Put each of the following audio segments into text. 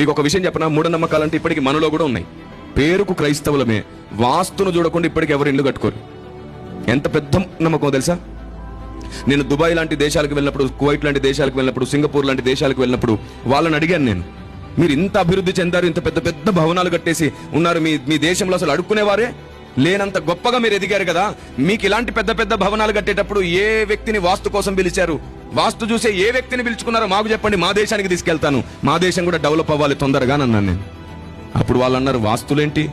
మీకు ఒక విషయం చెప్పనా, మూఢనమ్మకాలంటే ఇప్పటికి మనలో కూడా ఉన్నాయి. పేరుకు క్రైస్తవులమే, వాస్తును చూడకుండా ఇప్పటికి ఎవరు ఇల్లు కట్టుకోరు. ఎంత పెద్ద నమ్మకం తెలుసా? నేను దుబాయ్ లాంటి దేశాలకు వెళ్ళినప్పుడు, కువైట్ లాంటి దేశాలకు వెళ్ళినప్పుడు, సింగపూర్ లాంటి దేశాలకు వెళ్ళినప్పుడు వాళ్ళని అడిగాను నేను, మీరు ఇంత అభివృద్ధి చెందారు, ఇంత పెద్ద పెద్ద భవనాలు కట్టేసి ఉన్నారు, మీ దేశంలో అసలు అడుక్కునేవారే లేనంత గొప్పగా మీరు ఎదిగారు కదా, మీకు ఇలాంటి పెద్ద పెద్ద భవనాలు కట్టేటప్పుడు ఏ వ్యక్తిని వాస్తు కోసం పిలిచారు, వాస్తు చూసే ఏ వ్యక్తిని పిలుచుకున్నారో మాకు చెప్పండి, మా దేశానికి తీసుకెళ్తాను, మా దేశం కూడా డెవలప్ అవ్వాలి తొందరగా అన్నాను నేను. అప్పుడు వాళ్ళు అన్నారు, వాస్తులేంటి,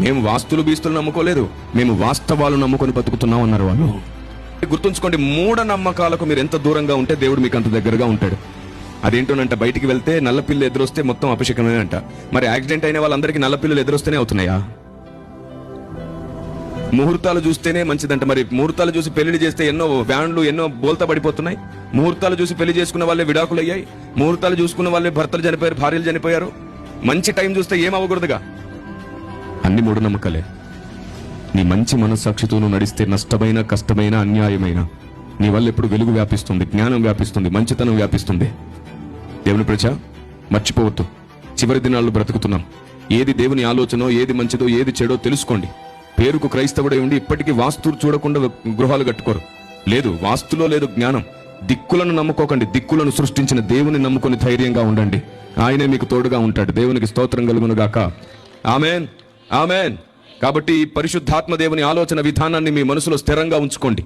మేము వాస్తులు బీస్తులు నమ్ముకోలేదు, మేము వాస్తవాలు నమ్ముకొని బతుకుతున్నాం అన్నారు వాళ్ళు. గుర్తుంచుకోండి, మూఢ నమ్మకాలకు మీరు ఎంత దూరంగా ఉంటే దేవుడు మీకు అంత దగ్గరగా ఉంటాడు. అదేంటోనంట, బయటికి వెళ్తే నల్లపిల్లు ఎదురొస్తే మొత్తం అపశకమే అంట. మరి యాక్సిడెంట్ అయిన వాళ్ళందరికీ నల్లపిల్లలు ఎదురొస్తేనే అవుతున్నాయా? ముహూర్తాలు చూస్తేనే మంచిదంట. మరి ముహూర్తాలు చూసి పెళ్లి చేస్తే ఎన్నో వ్యాన్లు ఎన్నో బోల్తా పడిపోతున్నాయి. ముహూర్తాలు చూసి పెళ్లి చేసుకున్న వాళ్ళే విడాకులు అయ్యాయి. ముహూర్తాలు చూసుకున్న వాళ్ళే భర్తలు చనిపోయారు, భార్యలు చనిపోయారు. మంచి టైం చూస్తే ఏమవ్వకూడదుగా. అన్ని మూఢనమ్మకాలే. నీ మంచి మనస్సాక్షితో నడిస్తే నష్టమైన, కష్టమైన, అన్యాయమైన నీ వల్ల ఎప్పుడు వెలుగు వ్యాపిస్తుంది, జ్ఞానం వ్యాపిస్తుంది, మంచితనం వ్యాపిస్తుంది. దేవుని ప్రజ మర్చిపోవద్దు, చివరి దినాల్లో బ్రతుకుతున్నాం. ఏది దేవుని ఆలోచనో, ఏది మంచిదో, ఏది చెడో తెలుసుకోండి. పేరుకు క్రైస్తవుడై ఉండి ఇప్పటికీ వాస్తు చూడకుండా గృహాలు కట్టుకోరు. లేదు, వాస్తులో లేదు జ్ఞానం. దిక్కులను నమ్ముకోకండి, దిక్కులను సృష్టించిన దేవుని నమ్ముకొని ధైర్యంగా ఉండండి. ఆయనే మీకు తోడుగా ఉంటాడు. దేవునికి స్తోత్రం కలుగును గాక. ఆమేన్, ఆమేన్. కాబట్టి పరిశుద్ధాత్మ దేవుని ఆలోచన విధానాన్ని మీ మనసులో స్థిరంగా ఉంచుకోండి.